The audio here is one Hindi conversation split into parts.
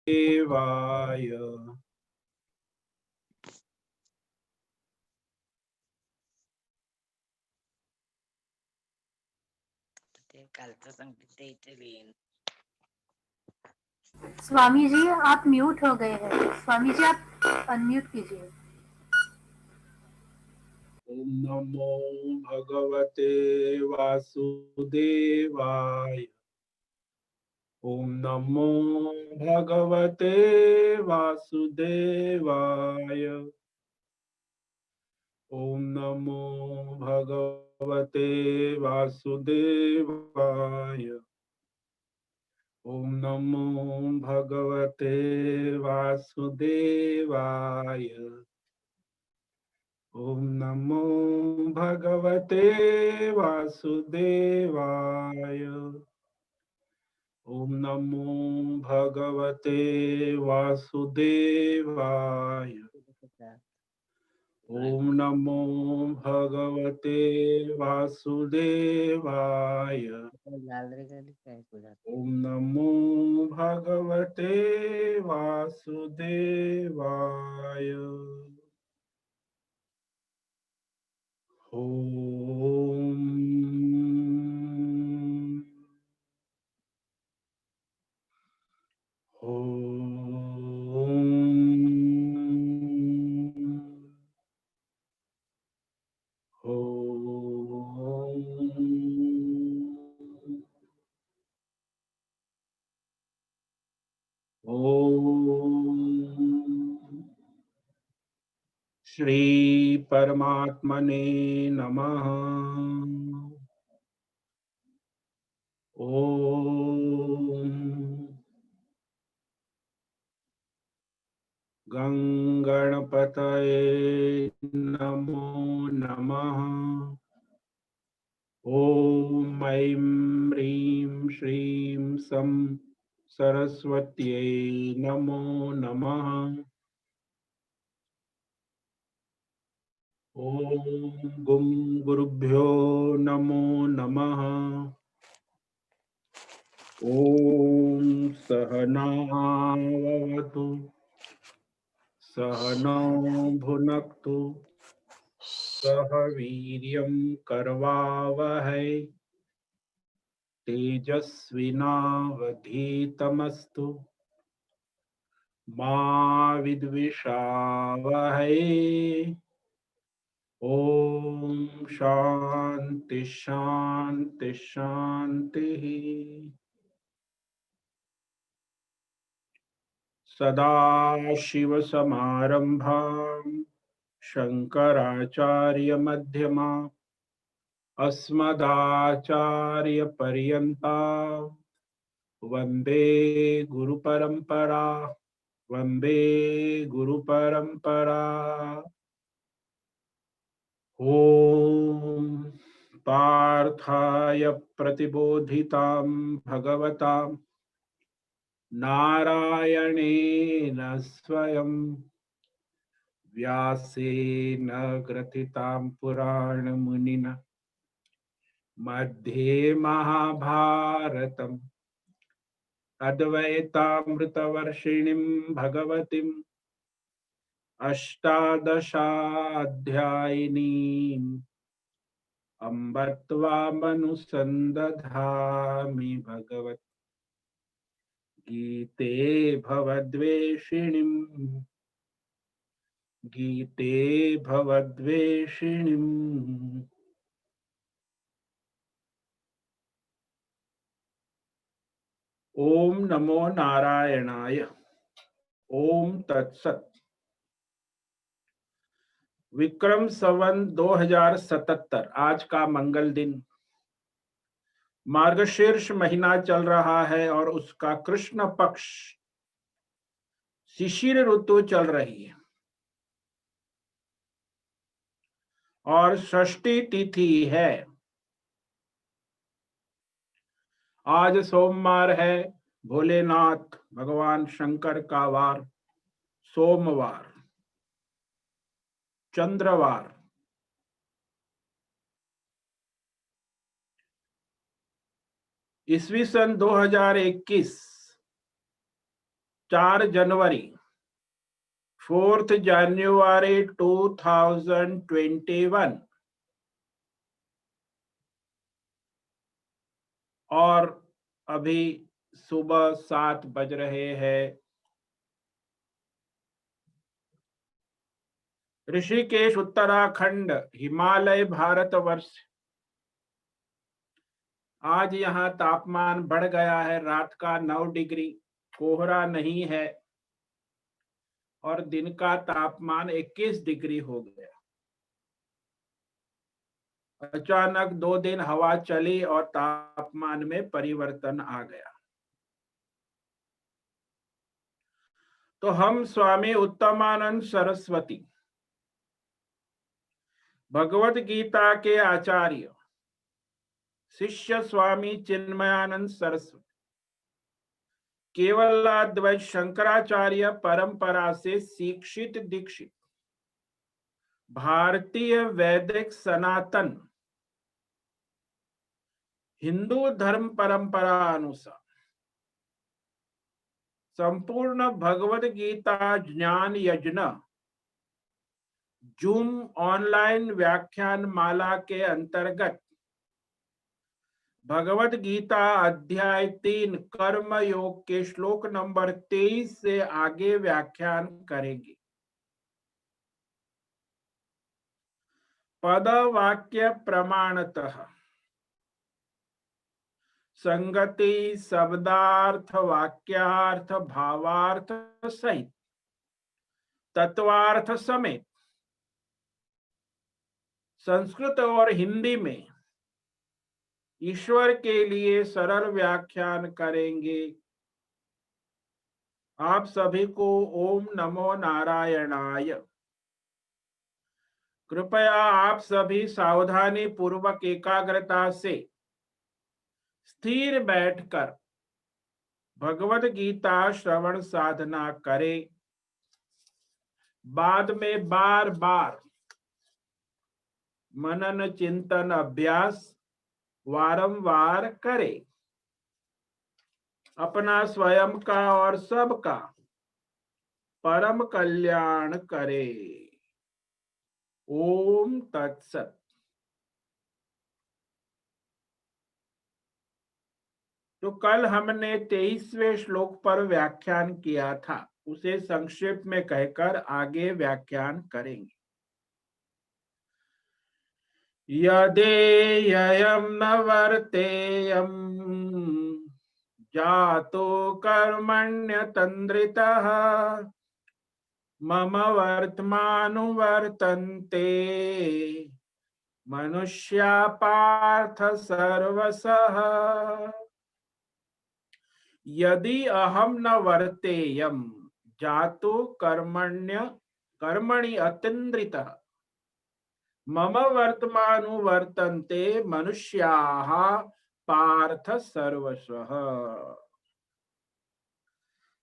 देवाय। स्वामी जी आप म्यूट हो गए हैं। स्वामी जी आप अनम्यूट कीजिए। ओम नमो भगवते वासुदेवाय। ओम नमो भगवते वासुदेवाय। ओम नमो भगवते वासुदेवाय। ओम नमो भगवते वासुदेवाय। ओम नमो भगवते वासुदेवाय। ओम नमो भगवते वासुदेवाय। ओम नमो भगवते वासुदेवाय। ओम नमो भगवते वासुदेवाय। ओम श्री परमात्मने नमः। ओम गंगणपतये नमो नमः। ओम ऐं ह्रीं श्रीं सं सरस्वत्यै नमो नमः। ओम गुं गुरुभ्यो नमो नमः। ओम सहनावतु सहनौ भुनक्तु सह वीर्यं करवावहै तेजस्विनावधीतमस्तु मा विद्विषावहै। ओम शांति शांति शांति। सदाशिवसमारम्भां शङ्कराचार्यमध्यमाम् अस्मदाचार्यपर्यन्तां वन्दे गुरुपरम्परा। वन्दे गुरुपरम्परा। ॐ पार्थाय प्रतिबोधितां भगवतां नारायणेन स्वयं व्यासेन ग्रथितां पुराणमुनिना मध्ये महाभारतम् अद्वैतामृतवर्षिणीं भगवतीम् अष्टादशाध्यायिनीम् अम्ब त्वामनुसन्दधामि भगवत् गीते भवद्वेषिणीम्। गीते भवद्वेषिणीम्। ओम नमो नारायणाय। ओम तत्सत। विक्रम संवत 2077 आज का मंगल दिन, मार्गशीर्ष महीना चल रहा है और उसका कृष्ण पक्ष शिशिर ऋतु चल रही है और षष्ठी तिथि है। आज सोमवार है, भोलेनाथ भगवान शंकर का वार, सोमवार, चंद्रवार। ईस्वी सन 2021 4 जनवरी 4 जनवरी 2021 और अभी सुबह 7 बज रहे हैं। ऋषिकेश उत्तराखंड हिमालय भारतवर्ष। आज यहाँ तापमान बढ़ गया है, रात का 9 डिग्री, कोहरा नहीं है और दिन का तापमान 21 डिग्री हो गया। अचानक 2 दिन हवा चली और तापमान में परिवर्तन आ गया। तो हम स्वामी उत्तमानंद सरस्वती भगवत गीता के आचार्य शिष्य स्वामी चिन्मयानंद सरस्वती केवलाद्वैत शंकराचार्य परंपरा से शिक्षित दीक्षित भारतीय वैदिक सनातन हिंदू धर्म परंपरा अनुसार संपूर्ण भगवत गीता ज्ञान यज्ञ जूम ऑनलाइन व्याख्यान माला के अंतर्गत भगवत गीता अध्याय 3 कर्म योग के श्लोक नंबर 23 से आगे व्याख्यान करेंगे। पद वाक्य प्रमाणतः संगति शब्दार्थ वाक्यार्थ भावार्थ सहित तत्वार्थ समेत संस्कृत और हिंदी में ईश्वर के लिए सरल व्याख्यान करेंगे। आप सभी को ओम नमो नारायणाय। कृपया आप सभी सावधानी पूर्वक एकाग्रता से स्थिर बैठकर भगवत गीता श्रवण साधना करें। बाद में बार बार मनन चिंतन अभ्यास वारंवार करें। अपना स्वयं का और सबका परम कल्याण करें। ओम तत्सत। तो कल हमने 23वें श्लोक पर व्याख्यान किया था, उसे संक्षेप में कहकर आगे व्याख्यान करेंगे। यदेयं न वर्तेयं जातो कर्मण्यतन्द्रितः मम वर्तमानुवर्तन्ते मनुष्या पार्थ सर्वशः। यदि अहम न वर्तेयं जातो कर्मणि अतन्द्रितः मम वर्तमानुवर्तन्ते मनुष्याः पार्थ सर्वशः।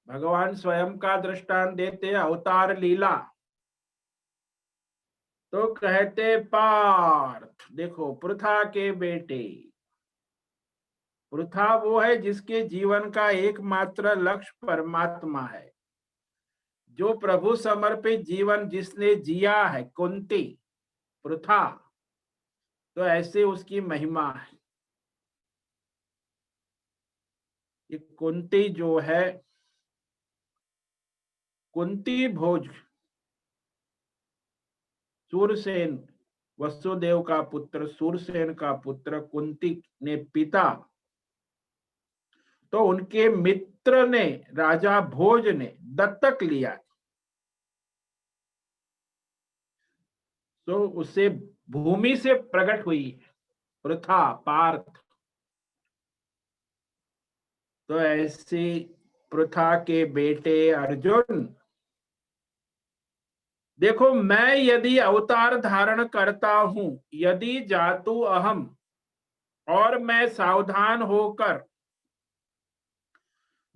भगवान स्वयं का दृष्टांत देते अवतार लीला, तो कहते पार्थ, देखो पृथा के बेटे। पृथा वो है जिसके जीवन का एकमात्र लक्ष्य परमात्मा है, जो प्रभु समर्पित जीवन जिसने जिया है, कुंती पृथा, तो ऐसे उसकी महिमा है। ये कुंती जो है, कुंती भोज सूरसेन, वसुदेव का पुत्र, सूरसेन का पुत्र कुंती ने पिता, तो उनके मित्र ने, राजा भोज ने दत्तक लिया, तो उसे भूमि से प्रकट हुई पृथा पार्थ। तो ऐसी पृथा के बेटे अर्जुन, देखो मैं यदि अवतार धारण करता हूं, यदि जातु अहम, और मैं सावधान होकर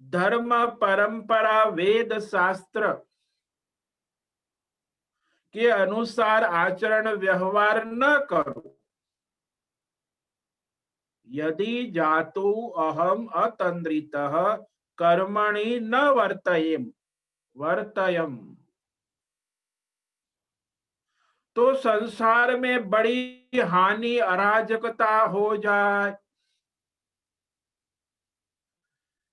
धर्म परंपरा वेद शास्त्र के अनुसार आचरण व्यवहार न करूं, यदि जातु अहम अतंद्रितः कर्मणि न वर्तयम। तो संसार में बड़ी हानि अराजकता हो जाए,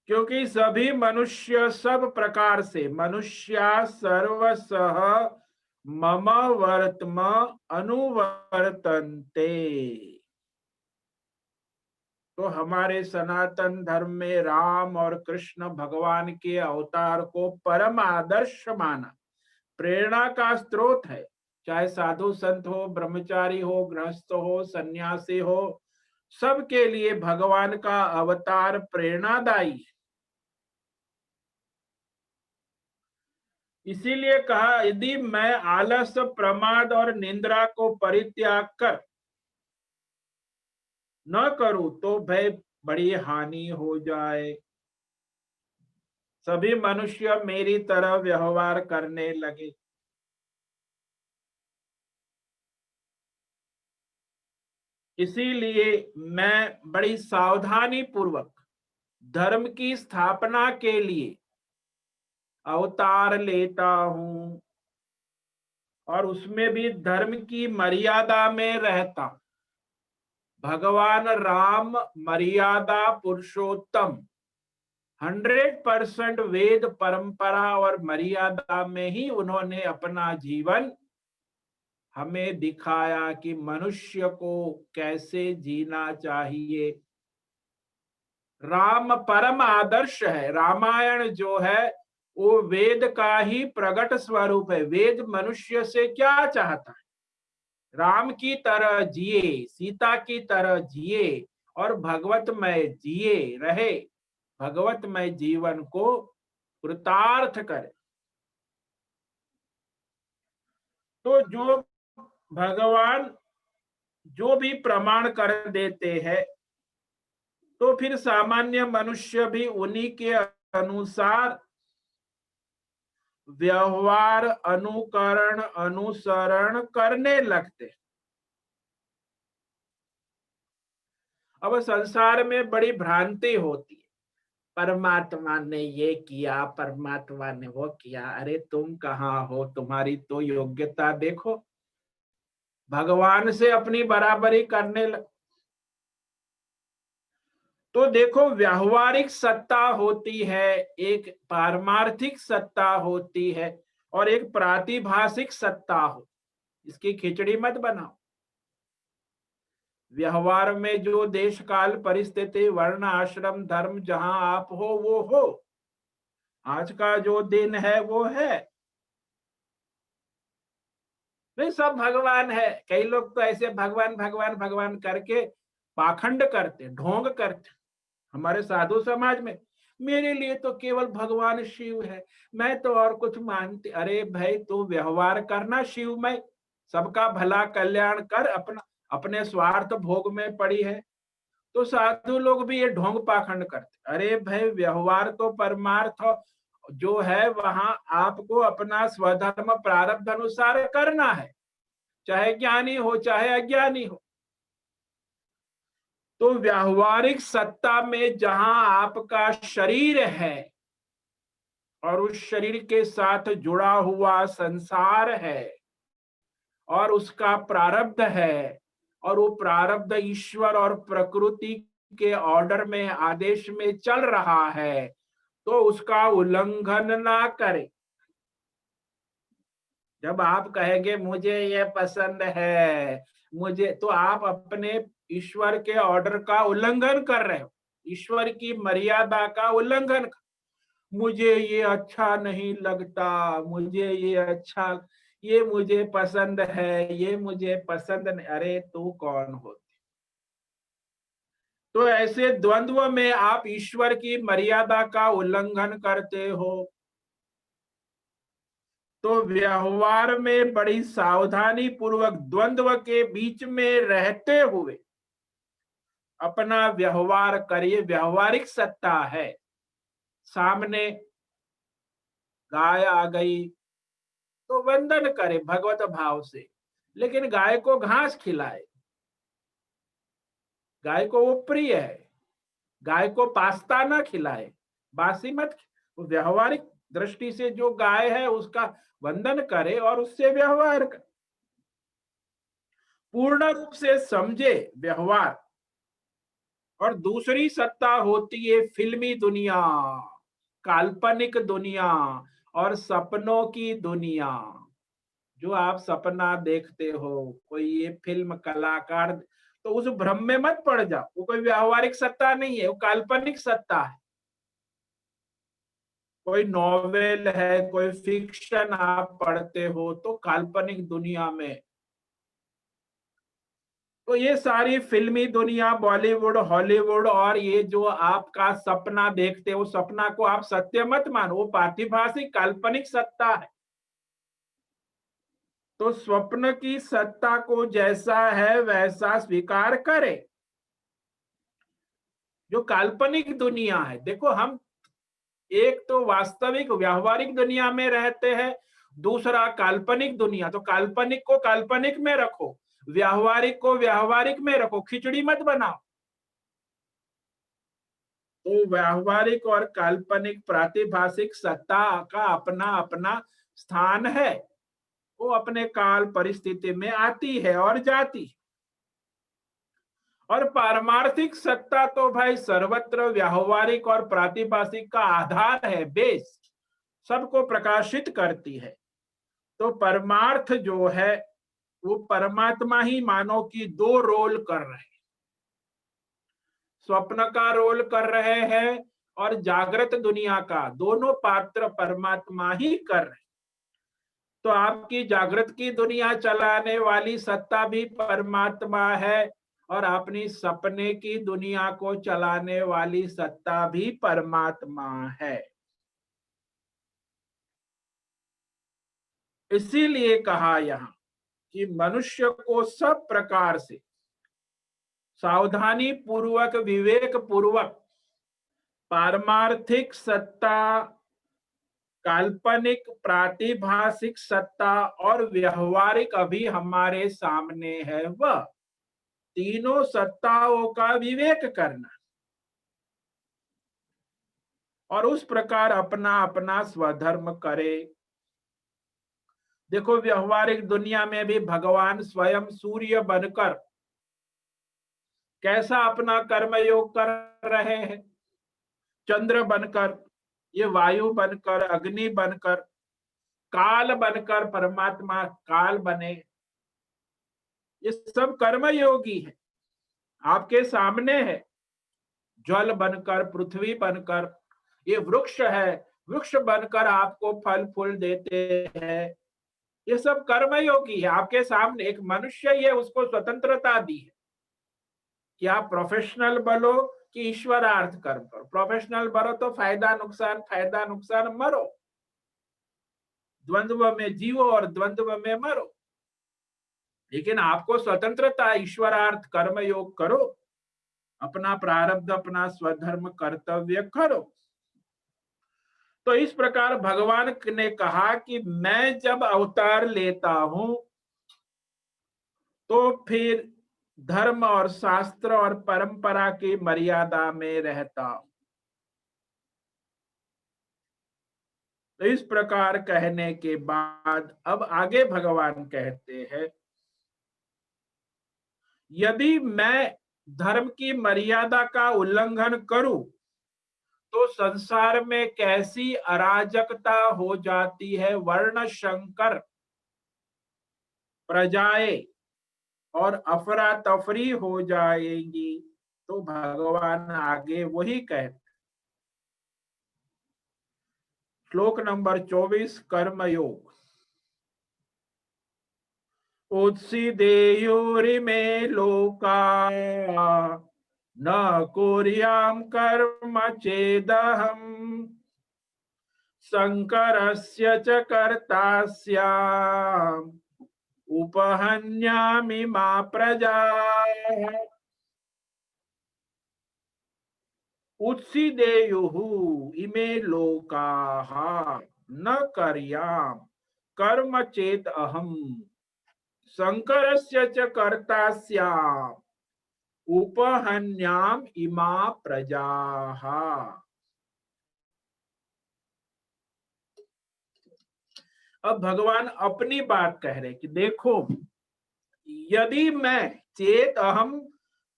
क्योंकि सभी मनुष्य सब प्रकार से मनुष्या सर्वसह मम वर्तम अनुवर्तन्ते। तो हमारे सनातन धर्म में राम और कृष्ण भगवान के अवतार को परम आदर्श माना, प्रेरणा का स्रोत है। चाहे साधु संत हो, ब्रह्मचारी हो, गृहस्थ हो, सन्यासी हो, सबके लिए भगवान का अवतार प्रेरणादायी है। इसीलिए कहा, यदि मैं आलस, प्रमाद और निंद्रा को परित्याग कर न करूं तो भाई बड़ी हानि हो जाए, सभी मनुष्य मेरी तरह व्यवहार करने लगे। इसीलिए मैं बड़ी सावधानी पूर्वक धर्म की स्थापना के लिए अवतार लेता हूं, और उसमें भी धर्म की मर्यादा में रहता हूं। भगवान राम मर्यादा पुरुषोत्तम, 100% वेद परंपरा और मर्यादा में ही उन्होंने अपना जीवन हमें दिखाया कि मनुष्य को कैसे जीना चाहिए। राम परम आदर्श है। रामायण जो है वो वेद का ही प्रकट स्वरूप है। वेद मनुष्य से क्या चाहता है? राम की तरह जिए, सीता की तरह जिए और भगवतमय जिए रहे, भगवतमय जीवन को कृतार्थ करे। तो जो भगवान जो भी प्रमाण कर देते हैं, तो फिर सामान्य मनुष्य भी उन्हीं के अनुसार व्यवहार, अनुकरण, अनुसरण करने लगते। अब संसार में बड़ी भ्रांति होती है, परमात्मा ने ये किया, परमात्मा ने वो किया। अरे तुम कहाँ हो? तुम्हारी तो योग्यता देखो। भगवान से अपनी बराबरी करने लग। तो देखो, व्यावहारिक सत्ता होती है, एक पारमार्थिक सत्ता होती है, और एक प्रातिभाषिक सत्ता हो। इसकी खिचड़ी मत बनाओ। व्यवहार में जो देश काल परिस्थिति, वर्ण, आश्रम, धर्म जहां आप हो वो हो। आज का जो दिन है वो है। नहीं, सब भगवान है। कई लोग तो ऐसे भगवान भगवान भगवान करके पाखंड करते, ढोंग करते हमारे साधु समाज में। मेरे लिए तो केवल भगवान शिव है, मैं तो और कुछ मानती। अरे भाई, तू व्यवहार करना शिवमय, सबका भला कल्याण कर, अपना अपने स्वार्थ भोग में पड़ी है। तो साधु लोग भी ये ढोंग पाखंड करते। अरे भाई, व्यवहार तो परमार्थ जो है वहां आपको अपना स्वधर्म प्रारब्ध अनुसार करना है, चाहे ज्ञानी हो चाहे अज्ञानी हो। तो व्यावहारिक सत्ता में जहां आपका शरीर है और उस शरीर के साथ जुड़ा हुआ संसार है और उसका प्रारब्ध है, और वो प्रारब्ध ईश्वर और प्रकृति के ऑर्डर में, आदेश में चल रहा है, तो उसका उल्लंघन ना करे। जब आप कहेंगे मुझे ये पसंद है, मुझे, तो आप अपने ईश्वर के ऑर्डर का उल्लंघन कर रहे हो, ईश्वर की मर्यादा का उल्लंघन। मुझे ये अच्छा नहीं लगता, मुझे ये अच्छा, ये मुझे पसंद है, ये मुझे पसंद नहीं। अरे तू कौन होती? तो ऐसे द्वंद्व में आप ईश्वर की मर्यादा का उल्लंघन करते हो। तो व्यवहार में बड़ी सावधानी पूर्वक द्वंद्व के बीच में रहते हुए अपना व्यवहार करिए। व्यवहारिक सत्ता है। सामने गाय आ गई तो वंदन करे भगवत भाव से, लेकिन गाय को घास खिलाए। गाय को वो प्रिय है, गाय को पास्ता ना खिलाए, बासी मत, व्यवहारिक दृष्टि से जो गाय है उसका वंदन करे और उससे व्यवहार करे, पूर्ण रूप से समझे व्यवहार। और दूसरी सत्ता होती है फिल्मी दुनिया, काल्पनिक दुनिया और सपनों की दुनिया। जो आप सपना देखते हो, कोई ये फिल्म कलाकार, तो उस भ्रम में मत पड़ जाओ, वो कोई व्यावहारिक सत्ता नहीं है, वो काल्पनिक सत्ता है। कोई नॉवेल है, कोई फिक्शन आप पढ़ते हो तो काल्पनिक दुनिया में। तो ये सारी फिल्मी दुनिया, बॉलीवुड, हॉलीवुड, और ये जो आपका सपना देखते हो, सपना को आप सत्य मत मानो, वो पारिभाषिक काल्पनिक सत्ता है। तो स्वप्न की सत्ता को जैसा है वैसा स्वीकार करे। जो काल्पनिक दुनिया है, देखो हम एक तो वास्तविक व्यावहारिक दुनिया में रहते हैं, दूसरा काल्पनिक दुनिया। तो काल्पनिक को काल्पनिक में रखो, व्यावहारिक को व्यावहारिक में रखो, खिचड़ी मत बनाओ। तो व्यावहारिक और काल्पनिक प्रातिभाषिक सत्ता का अपना अपना स्थान है, वो अपने काल परिस्थिति में आती है और जाती है। और पारमार्थिक सत्ता तो भाई सर्वत्र व्यावहारिक और प्रातिभाषिक का आधार है, बेस, सबको प्रकाशित करती है। तो परमार्थ जो है वो परमात्मा ही मानो कि दो रोल कर रहे हैं, स्वप्न का रोल कर रहे हैं और जागृत दुनिया का, दोनों पात्र परमात्मा ही कर रहे हैं। तो आपकी जागृत की दुनिया चलाने वाली सत्ता भी परमात्मा है और अपनी सपने की दुनिया को चलाने वाली सत्ता भी परमात्मा है। इसीलिए कहा यहां कि मनुष्य को सब प्रकार से सावधानी पूर्वक, विवेक पूर्वक पारमार्थिक सत्ता, काल्पनिक प्रातिभाषिक सत्ता और व्यवहारिक अभी हमारे सामने है, वह तीनों सत्ताओं का विवेक करना और उस प्रकार अपना अपना स्वधर्म करे। देखो व्यवहारिक दुनिया में भी भगवान स्वयं सूर्य बनकर कैसा अपना कर्मयोग कर रहे हैं, चंद्र बनकर, ये वायु बनकर, अग्नि बनकर, काल बनकर, परमात्मा काल बने, ये सब कर्मयोगी है, आपके सामने है। जल बनकर, पृथ्वी बनकर, ये वृक्ष है, वृक्ष बनकर आपको फल फूल देते हैं, ये सब कर्मयोगी है आपके सामने। एक मनुष्य ही है, उसको स्वतंत्रता दी है कि आप प्रोफेशनल बनो कि ईश्वरार्थ कर्म करो। प्रोफेशनल बनो तो फायदा नुकसान मरो, द्वंद्व में जीवो और द्वंद्व में मरो, लेकिन आपको स्वतंत्रता, ईश्वरार्थ कर्म योग करो, अपना प्रारब्ध, अपना स्वधर्म कर्तव्य करो। तो इस प्रकार भगवान ने कहा कि मैं जब अवतार लेता हूं तो फिर धर्म और शास्त्र और परंपरा की मर्यादा में रहता हूं। तो इस प्रकार कहने के बाद अब आगे भगवान कहते हैं, यदि मैं धर्म की मर्यादा का उल्लंघन करूं तो संसार में कैसी अराजकता हो जाती है, वर्ण संकर प्रजाएं और अफरा तफरी हो जाएंगी। तो भगवान आगे वही कहते, श्लोक नंबर 24, कर्मयोग। उत्सीदेयुरिमे लोका न कुर्याम कर्म चेदहम् शंकरस्य च कर्ता स्याम् उपहन्यामि मा प्रजाः। उत्सीदेयुः इमे लोकाः न कर्याम कर्म चेत अहम् शंकरस्य च कर्ता स्याम् उपहन्याम इमा प्रजाः। अब भगवान अपनी बात कह रहे कि देखो, यदि मैं चेत अहम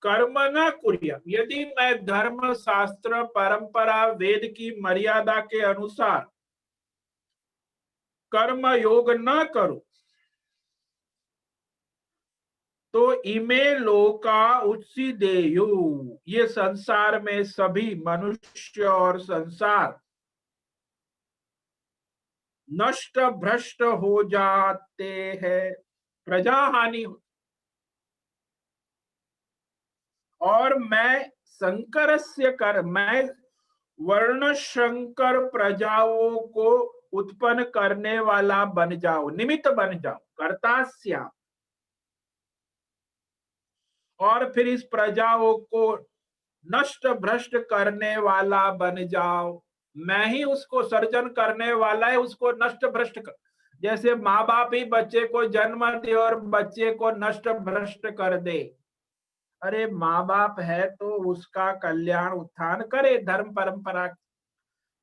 कर्म न कुर्या, यदि मैं धर्म शास्त्र परंपरा वेद की मर्यादा के अनुसार कर्म योग न करूं, तो इमे लोका उत्सीदेयु, ये संसार में सभी मनुष्य और संसार नष्ट भ्रष्ट हो जाते हैं, प्रजा हानि। और मैं वर्ण शंकर प्रजाओं को उत्पन्न करने वाला बन जाऊं, निमित्त बन जाऊं, कर्तास्या। और फिर इस प्रजाओं को नष्ट भ्रष्ट करने वाला बन जाओ, मैं ही उसको सर्जन करने वाला है, उसको नष्ट भ्रष्ट कर। जैसे माँ बाप ही बच्चे को जन्म दे और बच्चे को नष्ट भ्रष्ट कर दे, अरे माँ बाप है तो उसका कल्याण उत्थान करे धर्म परंपरा।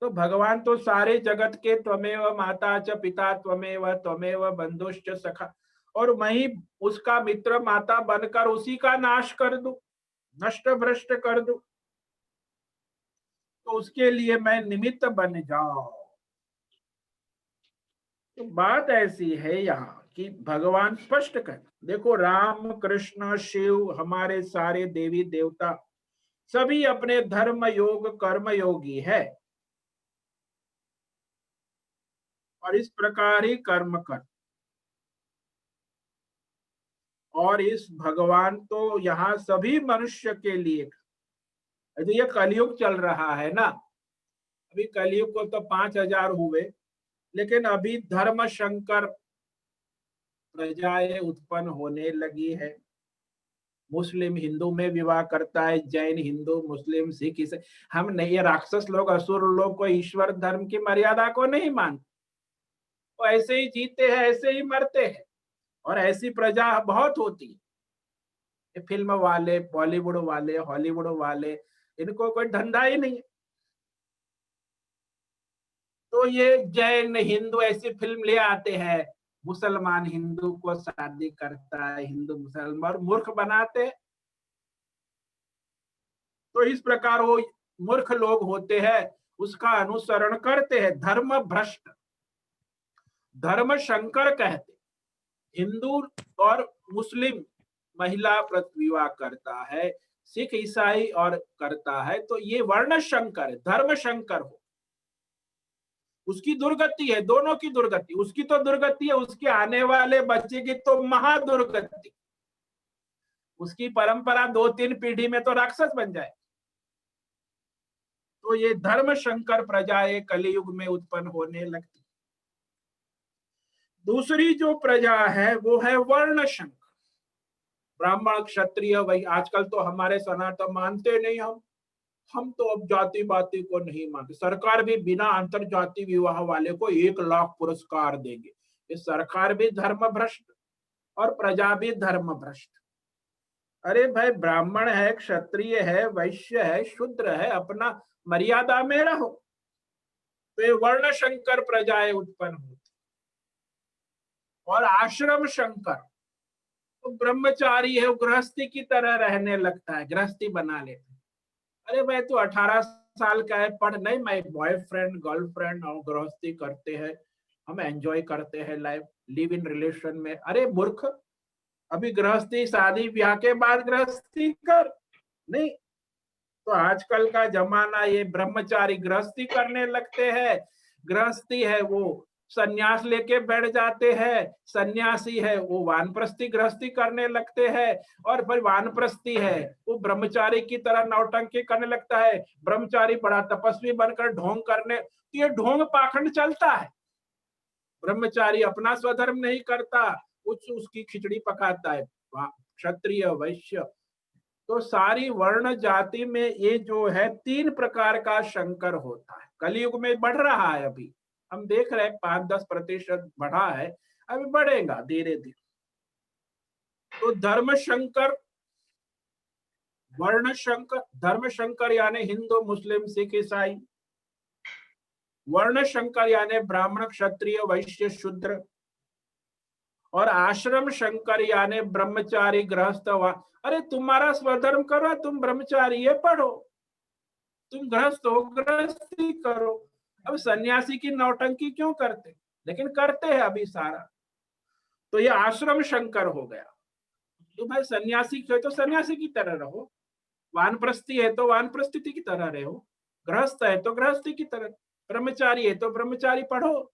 तो भगवान तो सारे जगत के त्वमेव माता च पिता त्वमेव बंधुश्च सखा, और मैं ही उसका मित्र माता बनकर उसी का नाश कर दूं, नष्ट भ्रष्ट कर दूं, तो उसके लिए मैं निमित्त बन जाऊं। तो बात ऐसी है यहाँ कि भगवान स्पष्ट कर, देखो राम कृष्ण शिव हमारे सारे देवी देवता सभी अपने धर्म योग कर्म योगी है, और इस प्रकार ही कर्म कर। और इस भगवान तो यहाँ सभी मनुष्य के लिए, तो ये कलयुग चल रहा है ना, अभी कलयुग को तो 5000 हुए, लेकिन अभी धर्म शंकर प्रजाएं उत्पन्न होने लगी है। मुस्लिम हिंदू में विवाह करता है, जैन हिंदू मुस्लिम सिख ईसाई। हम नहीं, ये राक्षस लोग असुर लोग को ईश्वर धर्म की मर्यादा को नहीं मानते, वो ऐसे ही जीते हैं, ऐसे ही मरते हैं, और ऐसी प्रजा बहुत होती है। ये फिल्म वाले, बॉलीवुड वाले, हॉलीवुड वाले, इनको कोई धंधा ही नहीं है। तो ये जैन हिंदू ऐसी फिल्म ले आते हैं, मुसलमान हिंदू को शादी करता है, हिंदू मुसलमान, और मूर्ख बनाते हैं। तो इस प्रकार वो मूर्ख लोग होते हैं, उसका अनुसरण करते हैं, धर्म भ्रष्ट। धर्म शंकर कहते, हिंदू और मुस्लिम महिला विवाह करता है, सिख ईसाई और करता है, तो ये वर्ण शंकर, धर्म शंकर हो। उसकी दुर्गति है, दोनों की दुर्गति, उसकी तो दुर्गति है, उसके आने वाले बच्चे की तो महादुर्गति। उसकी परंपरा 2-3 पीढ़ी में तो राक्षस बन जाए। तो ये धर्म शंकर प्रजाएं कलयुग में उत्पन्न होने लगती। दूसरी जो प्रजा है वो है वर्ण शंकर, ब्राह्मण क्षत्रिय। वही आजकल तो हमारे सनातन मानते नहीं, हम तो अब जाति बाति को नहीं मानते। सरकार भी बिना अंतर जाति विवाह वाले को 1 लाख पुरस्कार देंगे। ये सरकार भी धर्म भ्रष्ट और प्रजा भी धर्म भ्रष्ट। अरे भाई, ब्राह्मण है, क्षत्रिय है, वैश्य है, शूद्र है, अपना मर्यादा में रहो। तो ये वर्ण शंकर प्रजाएं उत्पन्न होती। और आश्रम शंकर तो ब्रह्मचारी है, वो गृहस्थी की तरह रहने लगता है, गृहस्थी बना लेता है। अरे भाई तू 18 साल का है, पढ़। नहीं, मैं बॉयफ्रेंड गर्लफ्रेंड और गृहस्थी करते हैं, हम एंजॉय करते हैं लाइफ, लिव इन रिलेशन में। अरे मूर्ख, अभी गृहस्थी, शादी ब्याह के बाद गृहस्थी कर। नहीं, तो आजकल का जमाना ये ब्रह्मचारी गृहस्थी करने लगते हैं, गृहस्थी है वो सन्यास लेके बैठ जाते हैं, सन्यासी है वो वानप्रस्थी गृहस्थी करने लगते हैं, और फिर वानप्रस्थी है वो ब्रह्मचारी की तरह नौटंकी करने लगता है, ब्रह्मचारी बड़ा तपस्वी बनकर ढोंग करने। तो ये ढोंग पाखंड चलता है। ब्रह्मचारी अपना स्वधर्म नहीं करता, उसकी खिचड़ी पकाता है क्षत्रिय वैश्य। तो सारी वर्ण जाति में ये जो है 3 प्रकार का शंकर होता है। कलयुग में बढ़ रहा है, अभी हम देख रहे हैं 5-10% बढ़ा है, अभी बढ़ेगा धीरे धीरे। तो धर्म शंकर, वर्ण शंकर, धर्म शंकर यानी हिंदू मुस्लिम सिख ईसाई, वर्ण शंकर यानी ब्राह्मण क्षत्रिय वैश्य शूद्र, और आश्रम शंकर यानी ब्रह्मचारी गृहस्थ। अरे तुम्हारा स्वधर्म करो, तुम ब्रह्मचारी ये पढ़ो, तुम गृहस्थ हो गृहस्थी करो। अब सन्यासी की नौटंकी क्यों करते, लेकिन करते हैं अभी सारा। तो ये आश्रम शंकर हो गया। तो भाई सन्यासी है तो सन्यासी की तरह रहो, वानप्रस्थी है तो वानप्रस्थी की तरह रहो, गृहस्थ है तो गृहस्थी की तरह, ब्रह्मचारी है तो ब्रह्मचारी पढ़ो।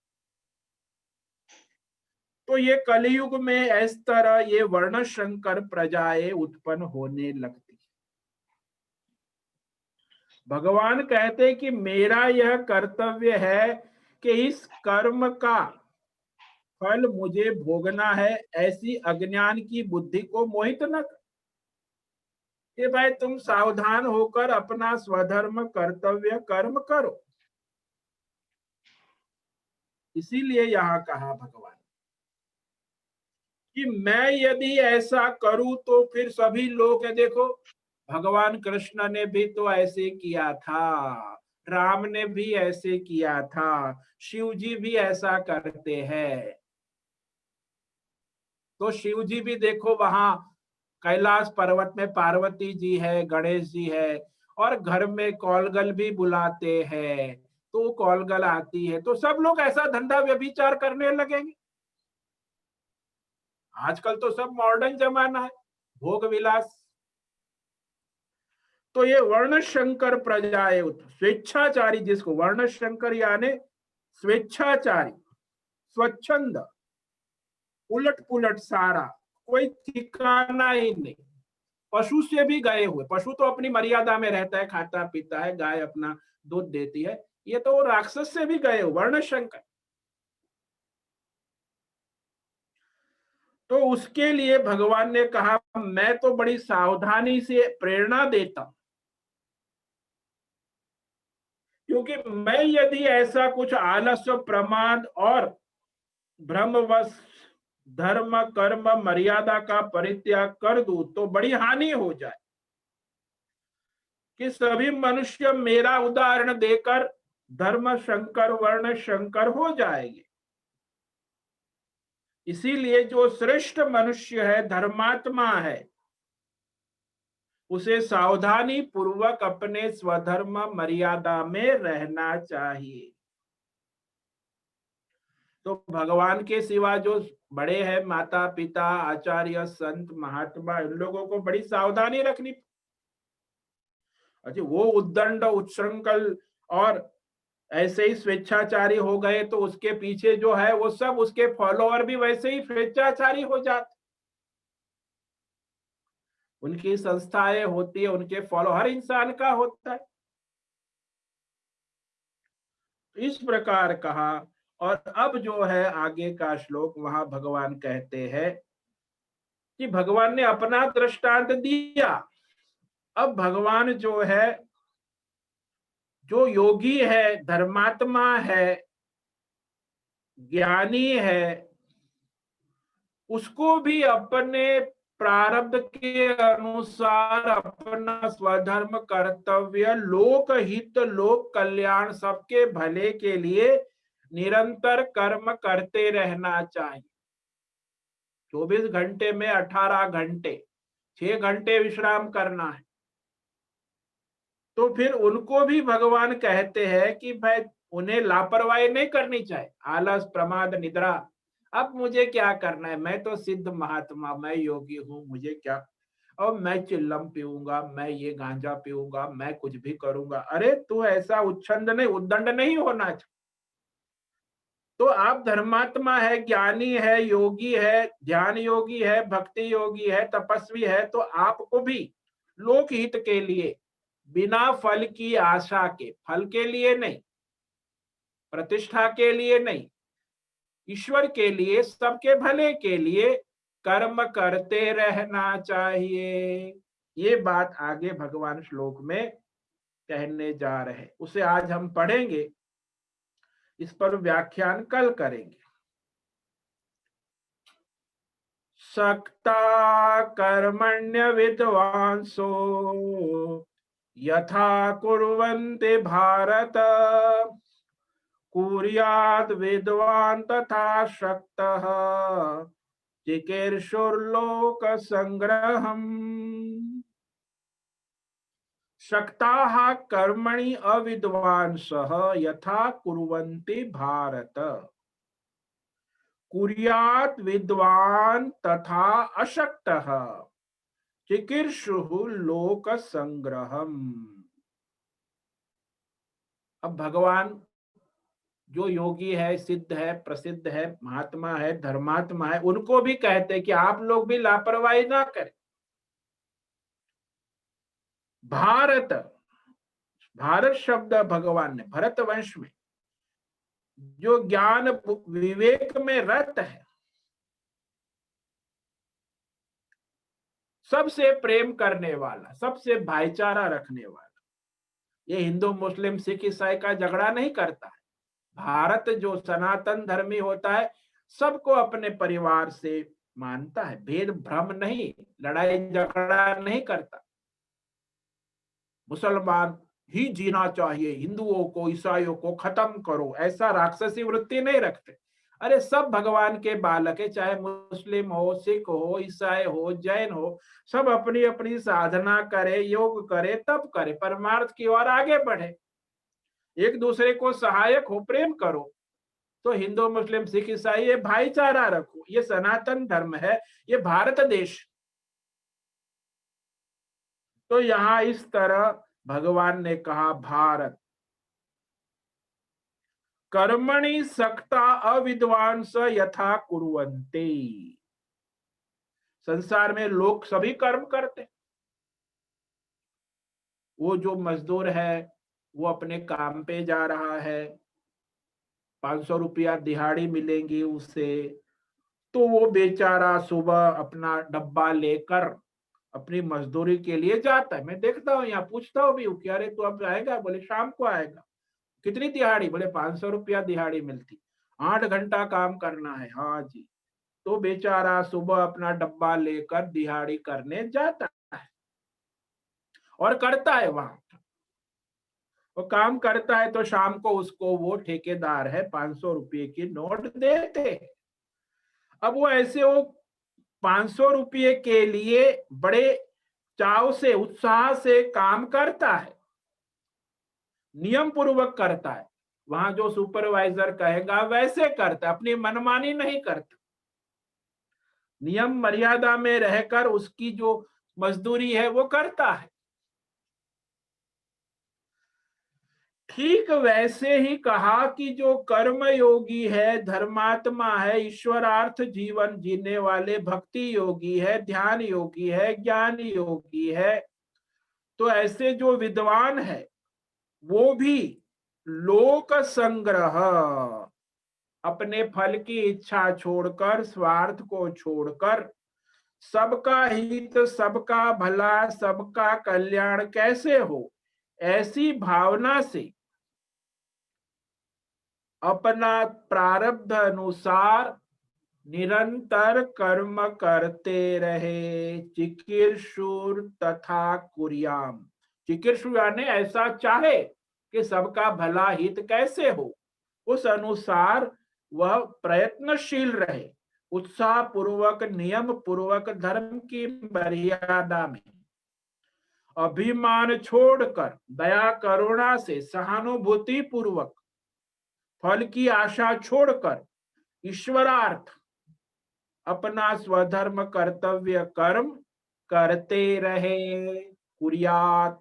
तो ये कलयुग में इस तरह ये वर्ण शंकर प्रजाएं उत्पन्न होने लगती। भगवान कहते कि मेरा यह कर्तव्य है कि इस कर्म का फल मुझे भोगना है, ऐसी अज्ञान की बुद्धि को मोहित न कर। कि भाई तुम सावधान होकर अपना स्वधर्म कर्तव्य कर्म करो। इसीलिए यहां कहा भगवान कि मैं यदि ऐसा करूं तो फिर सभी लोग है। देखो भगवान कृष्ण ने भी तो ऐसे किया था, राम ने भी ऐसे किया था, शिव जी भी ऐसा करते हैं। तो शिव जी भी देखो वहां कैलाश पर्वत में पार्वती जी है, गणेश जी है, और घर में कौलगल भी बुलाते हैं। तो कौलगल आती है तो सब लोग ऐसा धंधा व्यभिचार करने लगेंगे। आजकल तो सब मॉडर्न जमाना है, भोग विलास। तो ये वर्ण शंकर प्रजाएं, स्वेच्छाचारी, जिसको वर्ण शंकर यानी स्वेच्छाचारी, स्वच्छंद, उलट पुलट सारा, कोई ठिकाना ही नहीं। पशु से भी गए हुए, पशु तो अपनी मर्यादा में रहता है, खाता पीता है, गाय अपना दूध देती है, ये तो राक्षस से भी गए हुए वर्ण शंकर। तो उसके लिए भगवान ने कहा मैं तो बड़ी सावधानी से प्रेरणा देता हूं, क्योंकि मैं यदि ऐसा कुछ आलस्य प्रमाद और भ्रमवश धर्म कर्म मर्यादा का परित्याग कर दूं तो बड़ी हानि हो जाए, कि सभी मनुष्य मेरा उदाहरण देकर धर्म शंकर वर्ण शंकर हो जाएंगे। इसीलिए जो श्रेष्ठ मनुष्य है, धर्मात्मा है, उसे सावधानी पूर्वक अपने स्वधर्म मर्यादा में रहना चाहिए। तो भगवान के सिवा जो बड़े हैं, माता पिता आचार्य संत महात्मा, इन लोगों को बड़ी सावधानी रखनी। अच्छा वो उद्दंड उच्छृंखल और ऐसे ही स्वेच्छाचारी हो गए तो उसके पीछे जो है वो सब उसके फॉलोअर भी वैसे ही स्वेच्छाचारी हो जाते। उनकी संस्थाएं होती है, उनके फॉलो हर इंसान का होता है। इस प्रकार कहा। और अब जो है आगे का श्लोक, वहां भगवान कहते हैं कि भगवान ने अपना दृष्टांत दिया। अब भगवान जो है, जो योगी है, धर्मात्मा है, ज्ञानी है, उसको भी अपने प्रारब्ध के अनुसार अपना स्वधर्म कर्तव्य, लोक हित लोक कल्याण सबके भले के लिए निरंतर कर्म करते रहना चाहिए। 24 घंटे में 18 घंटे, 6 घंटे विश्राम करना है। तो फिर उनको भी भगवान कहते हैं कि भाई उन्हें लापरवाही नहीं करनी चाहिए, आलस प्रमाद निद्रा। अब मुझे क्या करना है, मैं तो सिद्ध महात्मा, मैं योगी हूं, मुझे क्या, और मैं चिल्लम पीऊंगा, मैं ये गांजा पीऊंगा, मैं कुछ भी करूंगा। अरे तू ऐसा उच्छंद नहीं, उद्दंड नहीं होना चाहिए। तो आप धर्मात्मा है, ज्ञानी है, योगी है, ध्यान योगी है, भक्ति योगी है, तपस्वी है, तो आपको भी लोकहित के लिए, बिना फल की आशा के, फल के लिए नहीं, प्रतिष्ठा के लिए नहीं, ईश्वर के लिए, सबके भले के लिए कर्म करते रहना चाहिए। ये बात आगे भगवान श्लोक में कहने जा रहे, उसे आज हम पढ़ेंगे, इस पर व्याख्यान कल करेंगे। सक्ता कर्मण्य विद्वांसो यथा कुर्वन्ति भारत कुर्यात् विद्वान् तथा शक्तः चिकीर्षुर्लोक संग्रहम्। शक्ताः कर्मणि अविद्वांसः यथा कुर्वन्ति भारत। कुर्यात् विद्वान् तथा अशक्तः चिकीर्षुः लोक संग्रहम्। अब भगवान जो योगी है, सिद्ध है, प्रसिद्ध है, महात्मा है, धर्मात्मा है, उनको भी कहते हैं कि आप लोग भी लापरवाही ना करें। भारत, भारत शब्द भगवान ने भरत वंश में जो ज्ञान विवेक में रत है, सबसे प्रेम करने वाला, सबसे भाईचारा रखने वाला, ये हिंदू मुस्लिम सिख ईसाई का झगड़ा नहीं करता है। भारत जो सनातन धर्मी होता है, सबको अपने परिवार से मानता है, भेद भ्रम नहीं, लड़ाई झगड़ा नहीं करता। मुसलमान ही जीना चाहिए, हिंदुओं को ईसाइयों को खत्म करो, ऐसा राक्षसी वृत्ति नहीं रखते। अरे सब भगवान के बालक है, चाहे मुस्लिम हो, सिख हो, ईसाई हो, जैन हो, सब अपनी अपनी साधना करे, योग करे, तब करे, परमार्थ की ओर आगे बढ़े, एक दूसरे को सहायक हो, प्रेम करो। तो हिंदू मुस्लिम सिख ईसाई ये भाईचारा रखो, ये सनातन धर्म है, ये भारत देश। तो यहां इस तरह भगवान ने कहा भारत कर्मणि सक्ता अविद्वांस यथा कुर्वन्ते। संसार में लोग सभी कर्म करते, वो जो मजदूर है वो अपने काम पे जा रहा है, 500 रुपया दिहाड़ी मिलेंगी उसे, तो वो बेचारा सुबह अपना डब्बा लेकर अपनी मजदूरी के लिए जाता है। मैं देखता हूँ, यहाँ पूछता हूँ भी कि अरे तू अब आएगा? बोले शाम को आएगा। कितनी दिहाड़ी? बोले 500 रुपया दिहाड़ी मिलती, 8 घंटा काम करना है। हाँ जी। तो बेचारा सुबह अपना डब्बा लेकर दिहाड़ी करने जाता है और करता है, वहां वो काम करता है, तो शाम को उसको वो ठेकेदार है 500 रुपये की नोट देते हैं। अब वो ऐसे वो 500 रुपये के लिए बड़े चाव से, उत्साह से काम करता है, नियम पूर्वक करता है, वहां जो सुपरवाइजर कहेगा वैसे करता है, अपनी मनमानी नहीं करता, नियम मर्यादा में रहकर उसकी जो मजदूरी है वो करता है। ठीक वैसे ही कहा कि जो कर्म योगी है, धर्मात्मा है, ईश्वरार्थ जीवन जीने वाले भक्ति योगी है, ध्यान योगी है, ज्ञान योगी है, तो ऐसे जो विद्वान है वो भी लोक संग्रह, अपने फल की इच्छा छोड़कर, स्वार्थ को छोड़कर, सबका हित, सबका भला, सबका कल्याण कैसे हो, ऐसी भावना से अपना प्रारब्ध अनुसार निरंतर कर्म करते रहे। चिकीर्षुर तथा कुर्याम, चिकीर्षु यानी ऐसा चाहे कि सबका भला हित कैसे हो, उस अनुसार वह प्रयत्नशील रहे, उत्साह पूर्वक, नियम पूर्वक, धर्म की मर्यादा में, अभिमान छोड़कर, दया करुणा से, सहानुभूति पूर्वक, फल की आशा छोड़कर, ईश्वरार्थ अपना स्वधर्म कर्तव्य कर्म करते रहे। कुर्यात।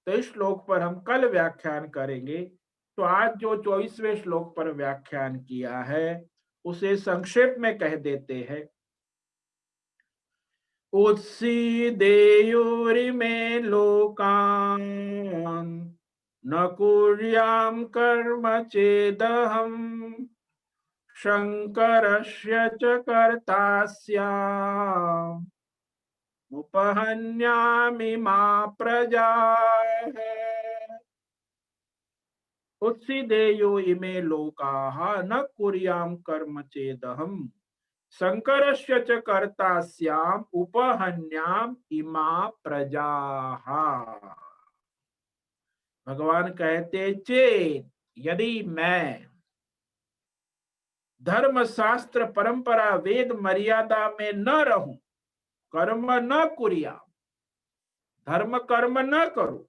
तो इस श्लोक पर हम कल व्याख्यान करेंगे। तो आज जो 24वें श्लोक पर व्याख्यान किया है उसे संक्षेप में कह देते हैं। उत्सीदेयुरिमे लोकान् न कुर्याम कर्म चेदहम् शंकरस्य च कर्तास्याम् उपहन्यामि मा प्रजाः। उत्सीदेयो इमे लोकाः न कुर्याम कर्म चेदहम् शंकरस्य च कर्तास्याम् उपहन्याम इमा प्रजाः। भगवान कहते चेत यदि मैं धर्म शास्त्र परंपरा वेद मर्यादा में न रहूं, कर्म न कुर्या, धर्म कर्म न करूं,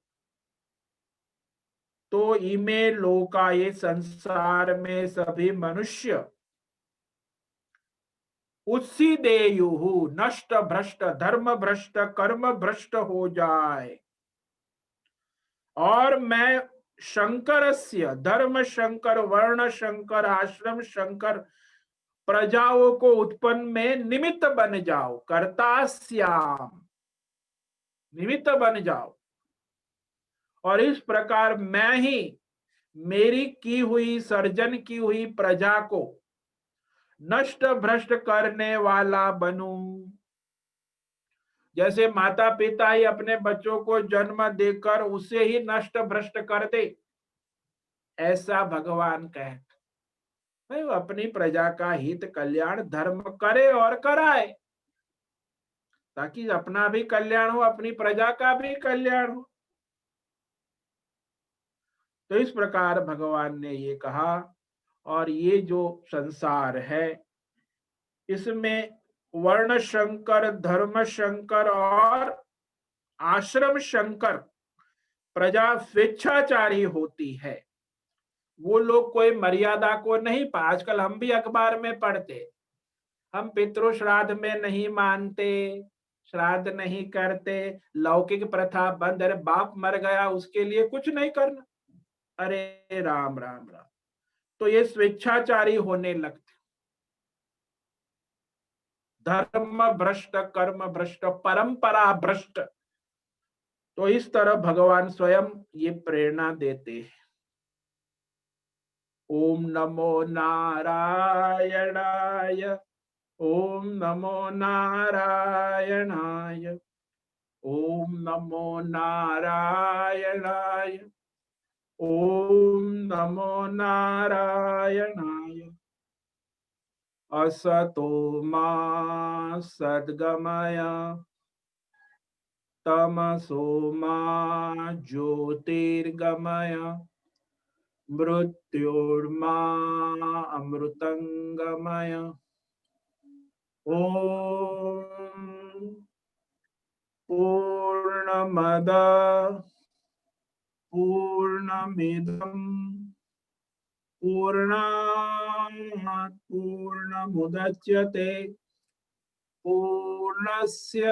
तो इमे लोका, ये संसार में सभी मनुष्य उसी देयुहु, नष्ट भ्रष्ट धर्म भ्रष्ट कर्म भ्रष्ट हो जाए। और मैं शंकरस्य, धर्म शंकर, वर्ण शंकर, आश्रम शंकर, प्रजाओं को उत्पन्न में निमित्त बन जाओ, कर्तास्याम, निमित्त बन जाओ। और इस प्रकार मैं ही मेरी की हुई, सर्जन की हुई प्रजा को नष्ट भ्रष्ट करने वाला बनूं। जैसे माता पिता ही अपने बच्चों को जन्म देकर उसे ही नष्ट भ्रष्ट कर दे, ऐसा भगवान कहते भाई वो अपनी प्रजा का हित कल्याण धर्म करे और कराए, ताकि अपना भी कल्याण हो, अपनी प्रजा का भी कल्याण हो। तो इस प्रकार भगवान ने ये कहा। और ये जो संसार है, इसमें वर्ण शंकर, धर्म शंकर और आश्रम शंकर प्रजा स्वेच्छाचारी होती है। वो लोग कोई मर्यादा को नहीं आजकल हम भी अखबार में पढ़ते, हम पितृ श्राद्ध में नहीं मानते, श्राद्ध नहीं करते, लौकिक प्रथा बंद, अरे बाप मर गया उसके लिए कुछ नहीं करना, अरे राम राम राम। तो ये स्वेच्छाचारी होने लगते, धर्म भ्रष्ट, कर्म भ्रष्ट, परंपरा भ्रष्ट। तो इस तरह भगवान स्वयं ये प्रेरणा देते हैं। ओम नमो नारायणाय, ओम नमो नारायणाय, ओम नमो नारायणाय, ओम नमो नारायणाय। असतो मा सद्गमय, तमसो मा ज्योतिर्गमय, मृत्योर्मा अमृतंगमय। ओम पूर्णमद पूर्णमिदं पूर्णात् पूर्णमुदच्यते पूर्णस्य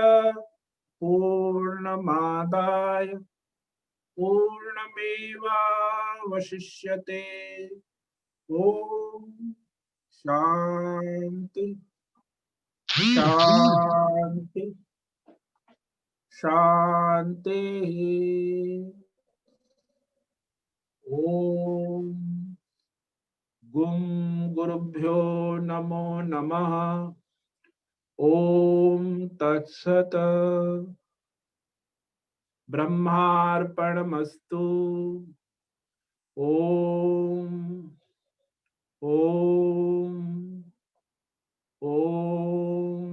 पूर्णमादाय पूर्णमेवावशिष्यते। ओम शांति शांति शांति। ओम गुम गुरुभ्यो नमो नमः। ओम तत्सत। ब्रह्मार्पणमस्तु। ओम ओम ओम।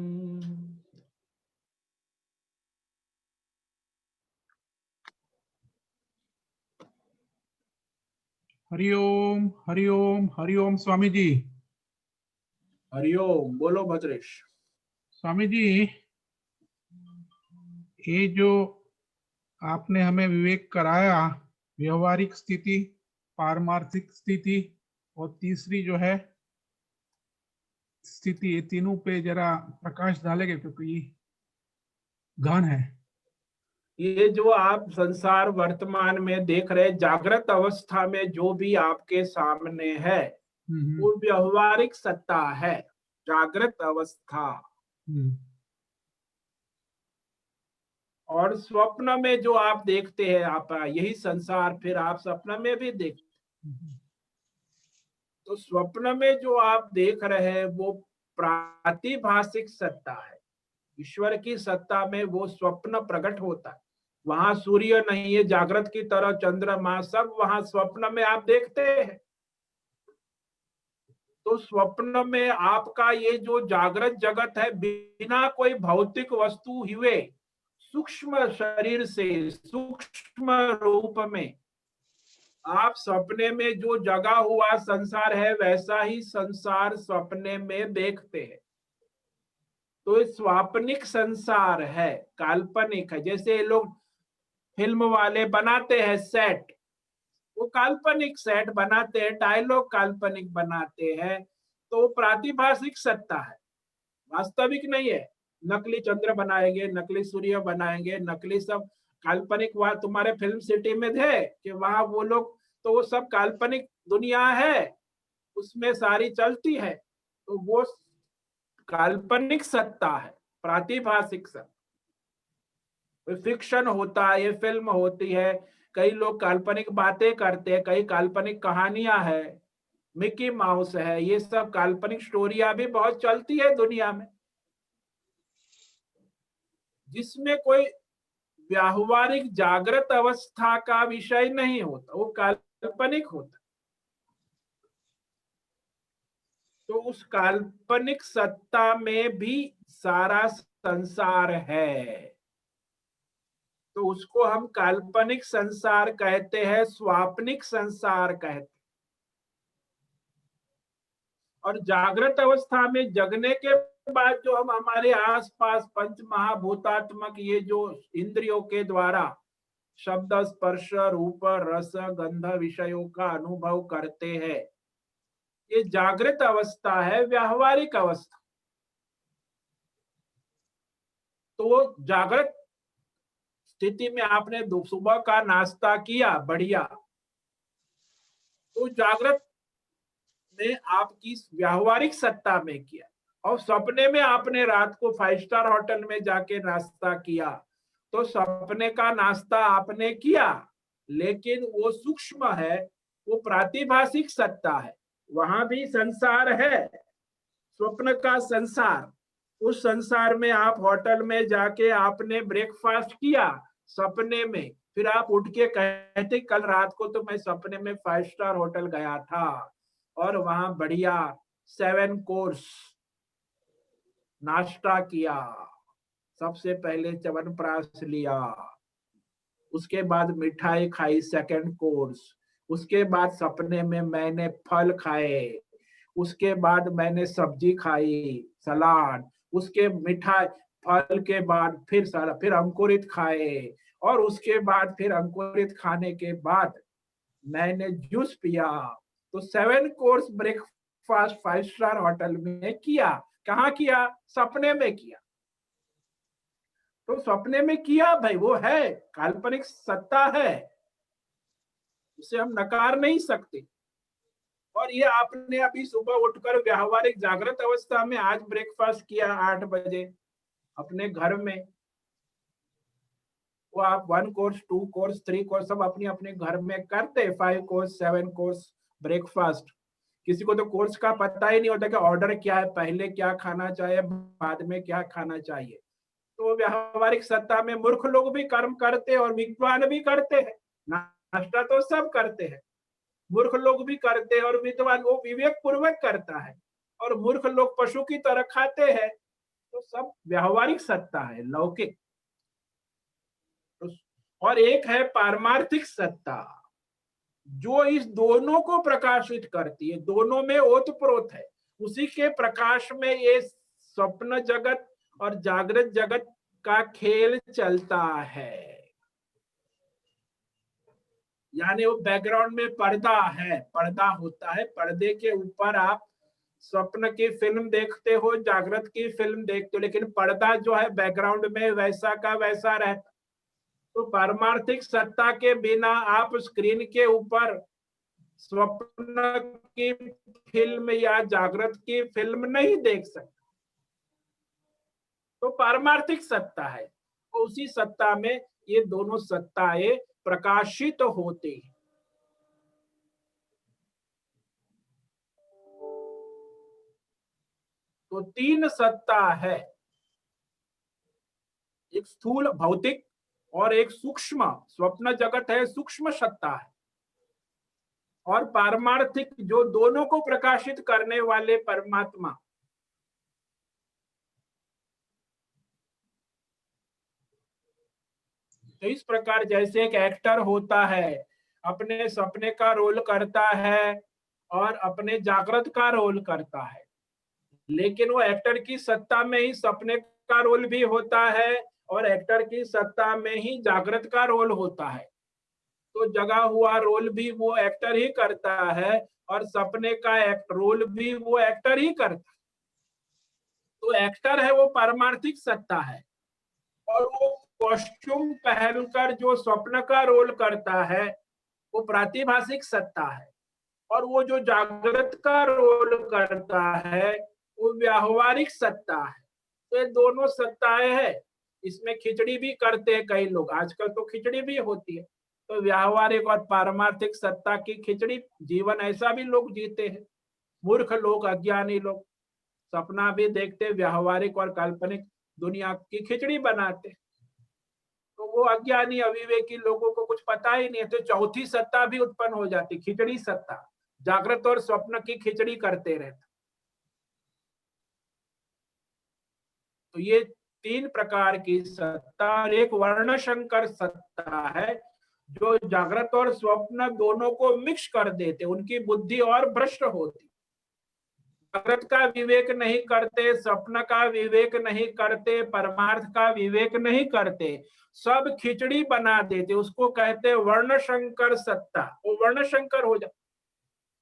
हरिओम हरिओम हरिओम। स्वामी जी, हरिओम। बोलो भद्रेश। स्वामी जी, ये जो आपने हमें विवेक कराया, व्यवहारिक स्थिति, पारमार्थिक स्थिति और तीसरी जो है स्थिति, ये तीनों पे जरा प्रकाश डालेंगे क्योंकि ये गहन है। ये जो आप संसार वर्तमान में देख रहे, जागृत अवस्था में जो भी आपके सामने है वो व्यवहारिक सत्ता है, जागृत अवस्था। और स्वप्न में जो आप देखते हैं, आप यही संसार फिर आप सपना में भी देखते। तो स्वप्न में जो आप देख रहे हैं वो प्रातिभाषिक सत्ता है। ईश्वर की सत्ता में वो स्वप्न प्रकट होता है। वहां सूर्य नहीं है, जागृत की तरह चंद्रमा, सब वहां स्वप्न में आप देखते हैं। तो स्वप्न में आपका ये जो जागृत जगत है, बिना कोई भौतिक वस्तु हुए सूक्ष्म शरीर से, सूक्ष्म रूप में आप सपने में जो जगा हुआ संसार है वैसा ही संसार सपने में देखते हैं। तो ये स्वाप्निक संसार है, काल्पनिक है। जैसे ये लोग फिल्म वाले बनाते हैं सेट, वो काल्पनिक सेट बनाते हैं, डायलॉग काल्पनिक बनाते हैं, तो प्रातिभाषिक सत्ता है, वास्तविक नहीं है। नकली चंद्र बनाएंगे, नकली सूर्य बनाएंगे, नकली सब काल्पनिक। वहां तुम्हारे फिल्म सिटी में थे कि वहां वो लोग, तो वो सब काल्पनिक दुनिया है, उसमें सारी चलती है, तो वो काल्पनिक सत्ता है, प्रातिभाषिक सत्ता। फिक्शन होता है, ये फिल्म होती है, कई लोग काल्पनिक बातें करते हैं, कई काल्पनिक कहानियां है, मिकी माउस है, ये सब काल्पनिक स्टोरियां भी बहुत चलती है दुनिया में, जिसमें कोई व्यावहारिक जागृत अवस्था का विषय नहीं होता, वो काल्पनिक होता। तो उस काल्पनिक सत्ता में भी सारा संसार है, तो उसको हम काल्पनिक संसार कहते हैं, स्वाप्निक संसार कहते हैं। और जागृत अवस्था में जगने के बाद जो हम हमारे आसपास पंच महाभूतात्मक ये जो इंद्रियों के द्वारा शब्द स्पर्श रूप रस गंध विषयों का अनुभव करते हैं, ये जागृत अवस्था है, व्यावहारिक अवस्था। तो जागृत स्थिति में आपने सुबह का नाश्ता किया, बढ़िया, तो जागृत में आपकी व्यावहारिक सत्ता में किया, और सपने में आपने रात को 5 स्टार होटल में जाके नाश्ता किया, तो सपने का नाश्ता आपने किया, लेकिन वो सूक्ष्म है, वो प्रातिभाषिक सत्ता है, वहां भी संसार है, स्वप्न का संसार। उस संसार में आप होटल में जाके आपने ब्रेकफास्ट किया सपने में, फिर आप उठ के कहते कल रात को तो मैं सपने में 5 स्टार होटल गया था और वहां बढ़िया 7 कोर्स नाश्ता किया, सबसे पहले च्यवनप्राश लिया, उसके बाद मिठाई खाई 2nd कोर्स, उसके बाद सपने में मैंने फल खाए, उसके बाद मैंने सब्जी खाई सलाद, उसके मिठाई फल के बाद फिर अंकुरित खाए, और उसके बाद फिर अंकुरित खाने के बाद मैंने जूस पिया। तो 7 कोर्स ब्रेकफास्ट 5 स्टार होटल में किया। कहाँ किया? सपने में किया। तो सपने में किया भाई, वो है काल्पनिक सत्ता है, उसे हम नकार नहीं सकते। और ये आपने अभी सुबह उठकर व्यावहारिक जागृत अवस्था में आज ब्रेकफास्ट किया 8 बजे अपने घर में, वो आप 1 कोर्स 2 कोर्स 3 कोर्स सब अपनी अपने घर में करते, 5 कोर्स 7 कोर्स ब्रेकफास्ट। किसी को तो कोर्स का पता ही नहीं होता कि ऑर्डर क्या है, पहले क्या खाना चाहिए, बाद में क्या खाना चाहिए। तो व्यावहारिक सत्ता में मूर्ख लोग भी कर्म करते हैं और विद्वान भी करते हैं, नाश्ता तो सब करते हैं, मूर्ख लोग भी करते हैं और विद्वान वो विवेक पूर्वक करता है, और मूर्ख लोग पशु की तरह खाते हैं। तो सब व्यावहारिक सत्ता है, लौकिक। और एक है पारमार्थिक सत्ता, जो इस दोनों को प्रकाशित करती है, दोनों में ओतप्रोत है, उसी के प्रकाश में ये स्वप्न जगत और जागृत जगत का खेल चलता है। यानी वो बैकग्राउंड में पर्दा है, पर्दा होता है, पर्दे के ऊपर आप स्वप्न की फिल्म देखते हो, जागृत की फिल्म देखते हो, लेकिन पर्दा जो है बैकग्राउंड में वैसा का वैसा रहता। तो पारमार्थिक सत्ता के बिना आप स्क्रीन के ऊपर स्वप्न की फिल्म या जागृत की फिल्म नहीं देख सकते। तो पारमार्थिक सत्ता है, तो उसी सत्ता में ये दोनों सत्ताएं प्रकाशित होती हैं। तो 3 सत्ता है, एक स्थूल भौतिक और एक सूक्ष्म स्वप्न जगत है, सूक्ष्म सत्ता है, और पारमार्थिक जो दोनों को प्रकाशित करने वाले परमात्मा। तो इस प्रकार जैसे एक एक्टर होता है, अपने सपने का रोल करता है और अपने जागृत का रोल करता है, लेकिन वो एक्टर की सत्ता में ही सपने का रोल भी होता है और एक्टर की सत्ता में ही जागृत का रोल होता है। तो जगा हुआ रोल भी वो एक्टर ही करता है और सपने का रोल भी वो एक्टर ही करता है। तो एक्टर है वो पारमार्थिक सत्ता है, और वो कॉस्ट्यूम पहनकर जो स्वप्न का रोल करता है वो प्रातिभाषिक सत्ता है, और वो जो जागृत का रोल करता है वो व्यावहारिक सत्ता है। तो ये दोनों सत्ताएं हैं। इसमें खिचड़ी भी करते हैं कई लोग, आजकल तो खिचड़ी भी होती है। तो व्यावहारिक और पारमार्थिक सत्ता की खिचड़ी जीवन ऐसा भी लोग जीते हैं। मूर्ख लोग, अज्ञानी लोग सपना भी देखते, व्यावहारिक और काल्पनिक दुनिया की खिचड़ी बनाते। तो वो अज्ञानी अविवेकी लोगों को कुछ पता ही नहीं है, तो चौथी सत्ता भी उत्पन्न हो जाती, खिचड़ी सत्ता। जागृत और स्वप्न की खिचड़ी करते रहते। तो ये 3 प्रकार की सत्ता, और एक वर्णशंकर सत्ता है जो जागृत और स्वप्न दोनों को मिक्स कर देते, उनकी बुद्धि और भ्रष्ट होती। जागृत का विवेक नहीं करते, स्वप्न का विवेक नहीं करते, परमार्थ का विवेक नहीं करते, सब खिचड़ी बना देते। उसको कहते वर्णशंकर सत्ता। वो वर्णशंकर हो जाए।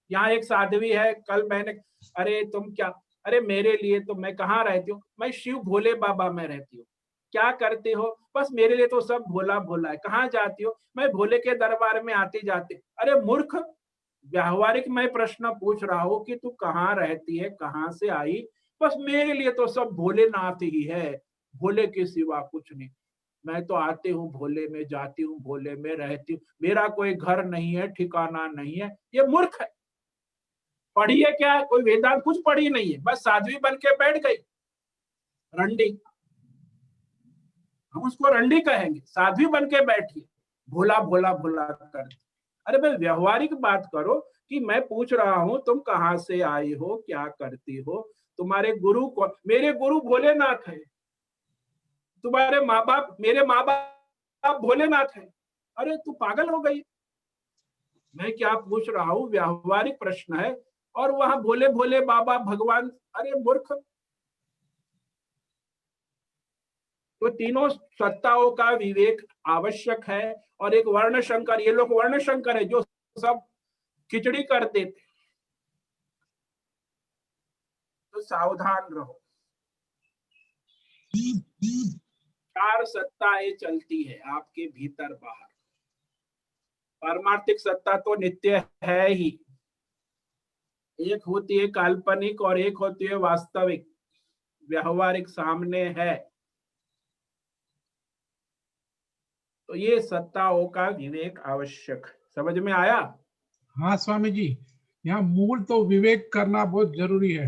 यहाँ एक साध्वी है, कल मैंने, अरे तुम क्या, अरे मेरे लिए तो, मैं कहाँ रहती हूँ, मैं शिव भोले बाबा में रहती हूँ। क्या करते हो? बस मेरे लिए तो सब भोला भोला है। कहाँ जाती हो? मैं भोले के दरबार में आती जाती। अरे मूर्ख, व्यावहारिक मैं प्रश्न पूछ रहा हूँ कि तू कहाँ रहती है, कहाँ से आई? बस मेरे लिए तो सब भोलेनाथ ही है, भोले के सिवा कुछ नहीं। मैं तो आती हूँ भोले में, जाती हूँ भोले में, रहती हूँ, मेरा कोई घर नहीं है, ठिकाना नहीं है। ये मूर्ख है। पढ़ी है क्या? कोई वेदांत कुछ पढ़ी नहीं है, बस साध्वी बन के बैठ गई। रंडी, हम उसको रंडी कहेंगे। साध्वी बन के बैठी, भोला भोला भोला कर। अरे भाई व्यवहारिक बात करो कि मैं पूछ रहा हूं तुम कहां से आई हो, क्या करती हो, तुम्हारे गुरु कौन? मेरे गुरु भोलेनाथ है। तुम्हारे माँ बाप, मेरे माँ बाप भोलेनाथ है। अरे तू पागल हो गई। मैं क्या पूछ रहा हूँ, व्यावहारिक प्रश्न है, और वहां भोले भोले बाबा भगवान। अरे मूर्ख। तो तीनों सत्ताओं का विवेक आवश्यक है। और एक वर्णशंकर, ये लोग वर्णशंकर है जो सब खिचड़ी कर देते। तो सावधान रहो। 4 सत्ताएं चलती है आपके भीतर बाहर। पारमार्थिक सत्ता तो नित्य है ही, एक होती है काल्पनिक और एक होती है वास्तविक, व्यवहारिक सामने है। तो ये सत्ताओं का विवेक आवश्यक। समझ में आया? हाँ स्वामी जी, यहाँ मूल तो विवेक करना बहुत जरूरी है।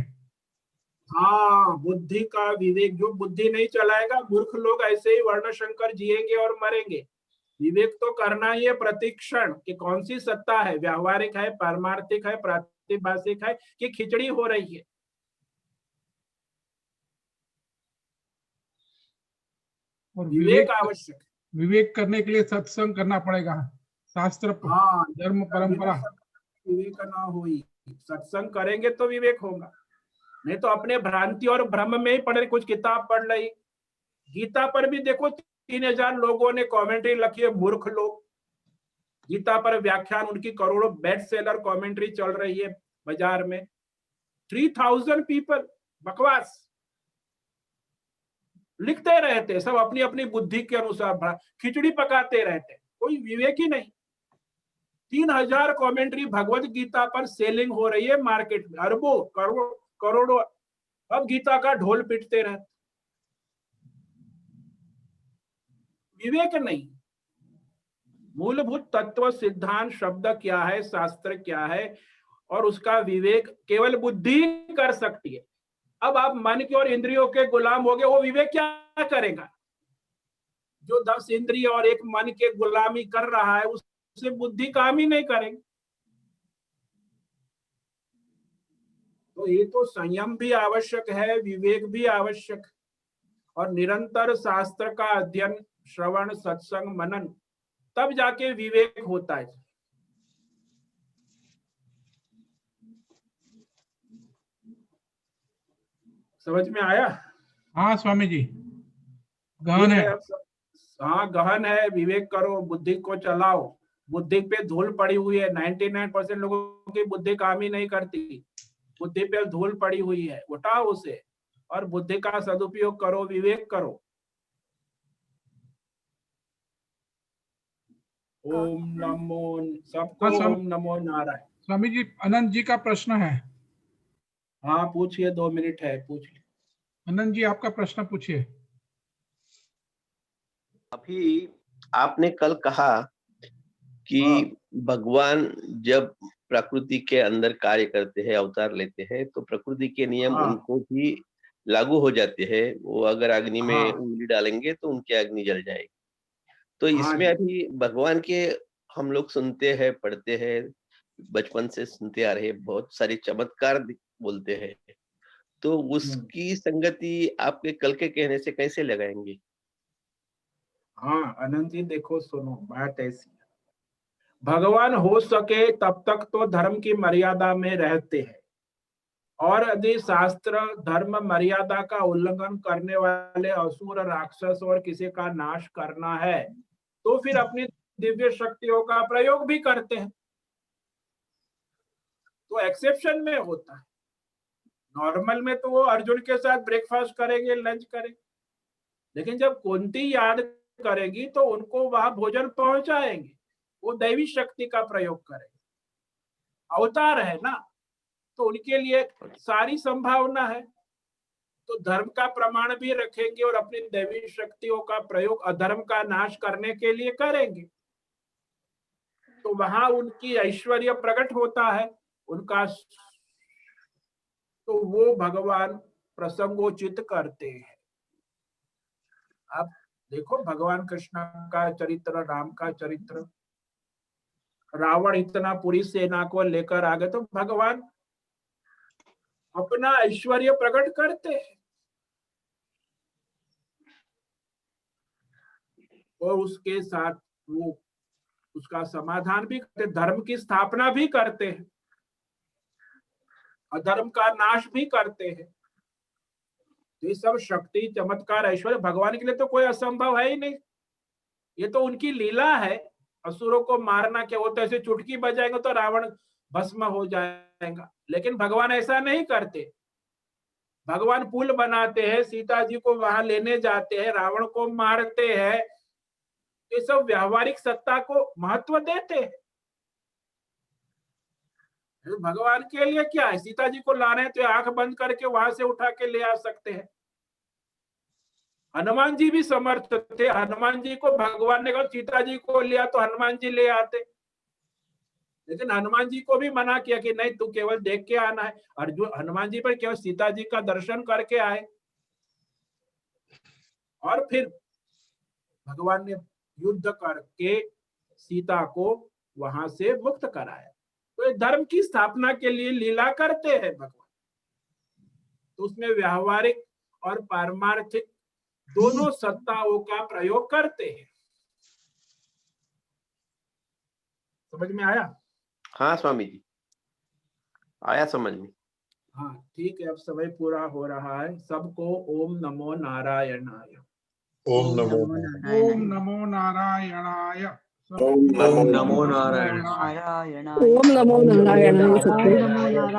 हाँ, बुद्धि का विवेक। जो बुद्धि नहीं चलाएगा, मूर्ख लोग ऐसे ही वर्णशंकर जिएंगे और मरेंगे। विवेक तो करना ही है प्रतिक्षण कि कौन सी सत्ता है, व्यावहारिक है, पारमार्थिक है, प्रातिभाषिक है, कि खिचड़ी हो रही है। और विवेक आवश्यक। विवेक करने के लिए सत्संग करना पड़ेगा, शास्त्र, हाँ, धर्म, परंपरा। विवेक ना हुई, सत्संग करेंगे तो विवेक होगा। नहीं तो अपने भ्रांति और भ्रम में ही पढ़े, कुछ किताब पढ़ रही। गीता पर भी देखो 3000 लोगों ने कमेंट्री लिखी है, मूर्ख लोग। गीता पर व्याख्यान, उनकी करोड़ों बेस्ट सेलर कमेंट्री चल रही है बाजार में। 3000 पीपल बकवास लिखते रहते, सब अपनी अपनी बुद्धि के अनुसार खिचड़ी पकाते रहते, कोई विवेक ही नहीं। 3000 कमेंट्री भगवत गीता पर सेलिंग हो रही है मार्केट में, अरबों करोड़ों। अब गीता का ढोल पीटते रहते, विवेक नहीं। मूलभूत तत्व सिद्धांत शब्द क्या है, शास्त्र क्या है, और उसका विवेक केवल बुद्धि कर सकती है। अब आप मन की और इंद्रियों के गुलाम हो गए, वो विवेक क्या करेगा? जो 10 इंद्रिय और एक मन के गुलामी कर रहा है, उससे बुद्धि काम ही नहीं करेगी। तो ये तो संयम भी आवश्यक है, विवेक भी आवश्यक, और निरंतर शास्त्र का अध्ययन, श्रवण, सत्संग, मनन, तब जाके विवेक होता है। समझ में आया? हाँ स्वामी जी, ठीक गहन है, है। अब हाँ गहन है, विवेक करो, बुद्धि को चलाओ। बुद्धि पे धूल पड़ी हुई है, 99% लोगों की बुद्धि काम ही नहीं करती, बुद्धि पे धूल पड़ी हुई है, उठाओ उसे और बुद्धि का सदुपयोग करो, विवेक करो। ओम नमो, सबको हाँ ओम नमो नारायण। स्वामी जी, अनंत जी का प्रश्न है। हाँ पूछिए, 2 मिनट है, पूछ लीजिए। अनंत जी आपका प्रश्न पूछिए। अभी आपने कल कहा कि हाँ भगवान जब प्रकृति के अंदर कार्य करते हैं, अवतार लेते हैं, तो प्रकृति के नियम हाँ उनको भी लागू हो जाते हैं। वो अगर अग्नि में हाँ उंगली डालेंगे तो उनकी अग्नि जल जाएगी। तो हाँ इसमें जी, अभी भगवान के हम लोग सुनते हैं, पढ़ते हैं, बचपन से सुनते आ रहे हैं, बहुत सारे चमत्कार बोलते हैं। तो उसकी संगति आपके कल के कहने से कैसे लगाएंगे? हाँ अनंत जी देखो, सुनो, बात ऐसी है, भगवान हो सके तब तक तो धर्म की मर्यादा में रहते हैं, और यदि शास्त्र धर्म मर्यादा का उल्लंघन करने वाले असुर, राक्षस और किसी का नाश करना है तो फिर अपनी दिव्य शक्तियों का प्रयोग भी करते हैं। तो एक्सेप्शन में होता है, नॉर्मल में तो वो अर्जुन के साथ ब्रेकफास्ट करेंगे, लंच करेंगे, लेकिन जब कुंती याद करेगी तो उनको वहां भोजन पहुंचाएंगे, वो दैवी शक्ति का प्रयोग करेंगे, अवतार है ना, तो उनके लिए सारी संभावना है। तो धर्म का प्रमाण भी रखेंगे और अपनी दैवी शक्तियों का प्रयोग अधर्म का नाश करने के लिए करेंगे। तो वहां उनकी ऐश्वर्य प्रकट होता है उनका, तो वो भगवान प्रसंगोचित करते हैं। आप देखो भगवान कृष्ण का चरित्र, राम का चरित्र, रावण इतना पूरी सेना को लेकर आ गए तो भगवान अपना ऐश्वर्य प्रकट करते हैं और उसके साथ वो उसका समाधान भी करते, धर्म की स्थापना भी करते हैं, अधर्म का नाश भी करते हैं। तो ये सब शक्ति, चमत्कार, ऐश्वर्य भगवान के लिए तो कोई असंभव है ही नहीं, ये तो उनकी लीला है। असुरों को मारना क्या, वो तो ऐसे चुटकी बजाएंगे तो रावण भस्म हो जाएगा, लेकिन भगवान ऐसा नहीं करते। भगवान पुल बनाते हैं, सीता जी को वहां लेने जाते हैं, रावण को मारते हैं, ये सब व्यावहारिक सत्ता को महत्व देते हैं। भगवान के लिए क्या है, सीता जी को लाना है तो आंख बंद करके वहां से उठा के ले आ सकते हैं। हनुमान जी भी समर्थ थे, हनुमान जी को भगवान ने कहा सीता जी को लिया तो हनुमान जी ले आते, लेकिन हनुमान जी को भी मना किया कि नहीं, तू केवल देख के आना है। अर्जुन हनुमान जी पर केवल सीता जी का दर्शन करके आए और फिर भगवान ने युद्ध करके सीता को वहां से मुक्त कराया। तो ये धर्म की स्थापना के लिए लीला करते हैं भगवान, तो उसमें व्यावहारिक और पारमार्थिक दोनों सत्ताओं का प्रयोग करते हैं। समझ में आया? हाँ स्वामी जी, आया समझ में। हाँ ठीक है, अब समय पूरा हो रहा है। सबको ओम नमो नारायणाय। ओम नमो ओम नमो नारायणाय। ओम नमो नमो नारायण। नारायण। ओम नमो नारायण। ओम नमो नारायण।